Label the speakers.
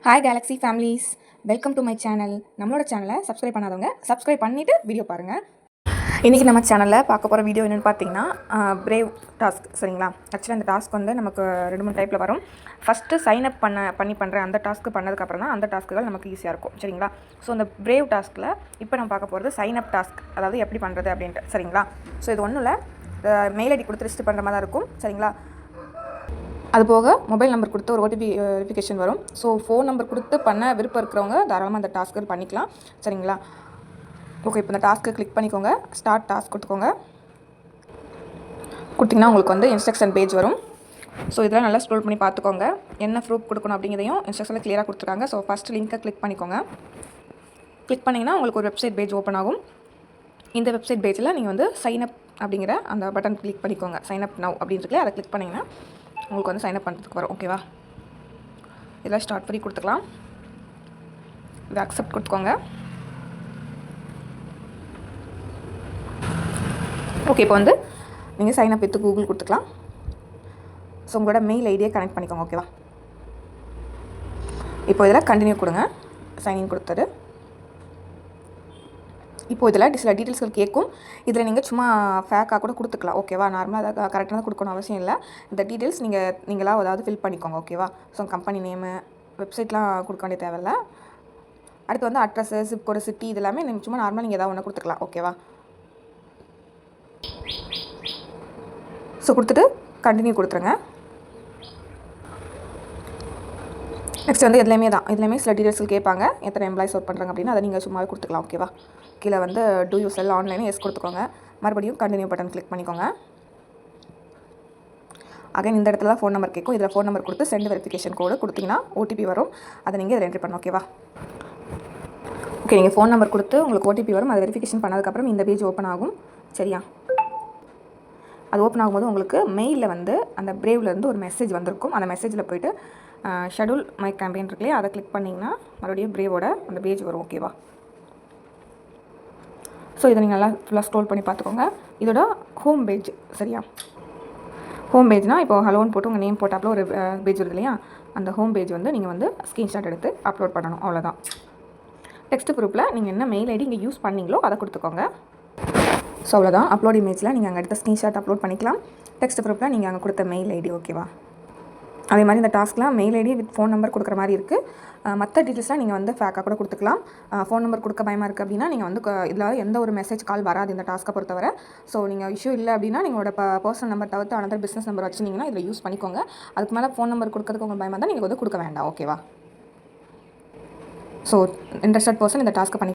Speaker 1: Hi Galaxy families, welcome to my channel. நம்மளோட சேனலை subscribe பண்ணாதவங்க சப்ஸ்கிரைப் பண்ணிவிட்டு வீடியோ பாருங்கள். இன்றைக்கி நம்ம சேனலில் பார்க்க போகிற வீடியோ என்னென்னு பார்த்தீங்கன்னா பிரேவ் டாஸ்க். சரிங்களா? ஆக்சுவலாக அந்த டாஸ்க் வந்து நமக்கு 2-3 டைப்பில் வரும். ஃபஸ்ட்டு சைன் அப் பண்ணி பண்ணுற அந்த டாஸ்க்கு பண்ணதுக்கப்புறம் தான் அந்த டாஸ்க்குகள் நமக்கு ஈஸியாக இருக்கும். சரிங்களா? ஸோ அந்த பிரேவ் டாஸ்க்கில் இப்போ நம்ம பார்க்க போகிறது சைன் அப் டாஸ்க், அதாவது எப்படி பண்ணுறது அப்படின்ட்டு. சரிங்களா? ஸோ இது ஒன்றும் இல்லை, மெயில் ஐடி கொடுத்து ரிஜிஸ்டர் பண்ணுற மாதிரி தான் இருக்கும். சரிங்களா? அது போக மொபைல் நம்பர் கொடுத்து ஒரு ஓடிபி வெரிஃபிகேஷன் வரும். ஸோ ஃபோன் நம்பர் கொடுத்து பண்ண விருப்பம் இருக்கிறவங்க தாராளமாக அந்த டாஸ்க்கு பண்ணிக்கலாம். சரிங்களா? ஓகே, இப்போ இந்த டாஸ்க்கு கிளிக் பண்ணிக்கோங்க. ஸ்டார்ட் டாஸ்க் கொடுத்துக்கோங்க. கொடுத்திங்கன்னா உங்களுக்கு வந்து இன்ஸ்ட்ரக்ஷன் பேஜ் வரும். ஸோ இதெல்லாம் நல்லா ஸ்க்ரோல் பண்ணி பார்த்துக்கோங்க. என்ன ப்ரூஃப் கொடுக்கணும் அப்படிங்கிறதையும் இன்ஸ்ட்ரக்ஷனில் கிளியராக கொடுத்துருக்காங்க. ஸோ ஃபஸ்ட்டு லிங்க்கை கிளிக் பண்ணிக்கோங்க. கிளிக் பண்ணிங்கன்னா உங்களுக்கு ஒரு வெப்சைட் பேஜ் ஓப்பன் ஆகும். இந்த வெப்சைட் பேஜில் நீங்கள் வந்து சைன் அப் அப்படிங்கிற அந்த பட்டன் கிளிக் பண்ணிக்கோங்க. சைன் அப் நவ் அப்படின்னு இருக்குல்ல, அதை கிளிக் பண்ணிங்கன்னா உங்களுக்கு வந்து சைன் அப் பண்ணுறதுக்கு வரும். ஓகேவா? இதெல்லாம் ஸ்டார்ட் பண்ணி கொடுத்துக்கலாம். இதை அக்செப்ட் கொடுத்துக்கோங்க. ஓகே, இப்போ வந்து நீங்கள் சைன் அப் வித் கூகுள் கொடுத்துக்கலாம். ஸோ உங்களோட மெயில் ஐடியை கனெக்ட் பண்ணிக்கோங்க. ஓகேவா? இப்போ இதில் கண்டினியூ கொடுங்க. சைன்இன் கொடுத்தது. இப்போது இதில் சில டீட்டெயில்ஸ்கள் கேட்கும். இதில் நீங்கள் சும்மா ஃபேக்காக கூட கொடுத்துக்கலாம். ஓகேவா? நார்மலாக அதை கரெக்டாக தான் கொடுக்கணும் அவசியம் இல்லை. இந்த டீட்டெயில்ஸ் நீங்களாக ஏதாவது ஃபில் பண்ணிக்கோங்க. ஓகேவா? ஸோ கம்பெனி நேமு, வெப்சைட்லாம் கொடுக்க வேண்டிய தேவையில்லை. அடுத்து வந்து அட்ரஸு, சிப் கோடு, சிட்டி, இது எல்லாமே நீங்கள் சும்மா நார்மலாக நீங்கள் ஏதாவது ஒன்று கொடுத்துக்கலாம். ஓகேவா? ஸோ கொடுத்துட்டு கண்டினியூ கொடுத்துருங்க. நெக்ஸ்ட் வந்து இதுலேயுமே சில டீட்டெயில்ஸ் கேட்பாங்க. எத்தனை எம்ப்ளாய்ஸ் ஒர்க் பண்ணுறாங்க அப்படின்னு அதை நீங்கள் சும்மாவே கொடுத்துக்கலாம். ஓகேவா? கீழே வந்து do you sell online yes கொடுத்துக்கோங்க. மறுபடியும் கண்டினியூ பட்டன் கிளிக் பண்ணிக்கோங்க. அகைன் இந்த இடத்துல ஃபோன் நம்பர் கேட்கும். இதில் ஃபோன் நம்பர் கொடுத்து சென்ட் வெரிஃபிகேஷன் கோடு கொடுத்தீங்கன்னா ஓடிபி வரும். அதை நீங்கள் இதில் என்ட்ரி பண்ணணும். ஓகேவா? ஓகே, நீங்கள் ஃபோன் நம்பர் கொடுத்து உங்களுக்கு ஓடிபி வரும். அதை வெரிஃபிகேஷன் பண்ணதுக்கப்புறம் இந்த பேஜ் ஓப்பன் ஆகும். சரியா? அது ஓப்பன் ஆகும்போது உங்களுக்கு மெயிலில் வந்து அந்த பிரேவ்லேருந்து ஒரு மெசேஜ் வந்திருக்கும். அந்த மெசேஜில் போய்ட்டு ஷெடியூல் மை கேம்பெயின் இருக்குல்லையே, அதை கிளிக் பண்ணிங்கன்னா மறுபடியும் பிரேவோட அந்த பேஜ் வரும். ஓகேவா? ஸோ இதை நீங்கள் நல்லா ஃபுல்லாக ஸ்க்ரோல் பண்ணி பார்த்துக்கோங்க. இதோட ஹோம் பேஜ். சரியா? ஹோம் பேஜ்னால் இப்போ ஹலோன்னு போட்டு உங்கள் நேம் போட்டாப்பில் ஒரு பேஜ் வருது இல்லையா, அந்த ஹோம் பேஜ் வந்து நீங்கள் வந்து ஸ்க்ரீன்ஷாட் எடுத்து அப்லோட் பண்ணணும். அவ்வளோதான். டெக்ஸ்ட் ப்ரூஃபில் நீங்கள் என்ன மெயில் ஐடி இங்கே யூஸ் பண்ணிங்களோ அதை கொடுத்துக்கோங்க. ஸோ அவ்வளோதான். அப்லோட் இமேஜில் நீங்கள் அங்கே எடுத்த ஸ்க்ரீன்ஷாட் அப்லோட் பண்ணிக்கலாம். டெக்ஸ்ட் ப்ரூஃபில் நீங்கள் அங்கே கொடுத்த மெயில் ஐடி. ஓகேவா? அதே மாதிரி இந்த டாஸ்க்லாம் mail ID with phone number கொடுக்குற மாதிரி இருக்குது. மற்ற டீட்டெயில்ஸ்லாம் நீங்கள் வந்து ஃபேக்காக கூட கொடுத்துக்கலாம். ஃபோன் நம்பர் கொடுக்க பயமாக இருக்குது அப்படின்னா நீங்கள் வந்து இதில் எந்த ஒரு மெசேஜ் கால் வராது இந்த டாஸ்க்கை பொறுத்தவரை. ஸோ நீங்கள் இஷ்யூ இல்லை அப்படின்னா நீங்களோட பர்சனல் நம்பர் தவிர்த்து அனதர் பிஸ்னஸ் நம்பர் வச்சுருந்தீங்கன்னா இதில் யூஸ் பண்ணிக்கோங்க. அதுக்கு மேலே ஃபோன் நம்பர் கொடுக்கறதுக்கு உங்களுக்கு பயமாக தான் நீங்கள் வந்து கொடுக்க வேண்டாம். ஓகேவா? ஸோ இன்ட்ரெஸ்டட் பர்சன் இந்த டாஸ்க்கை பண்ணி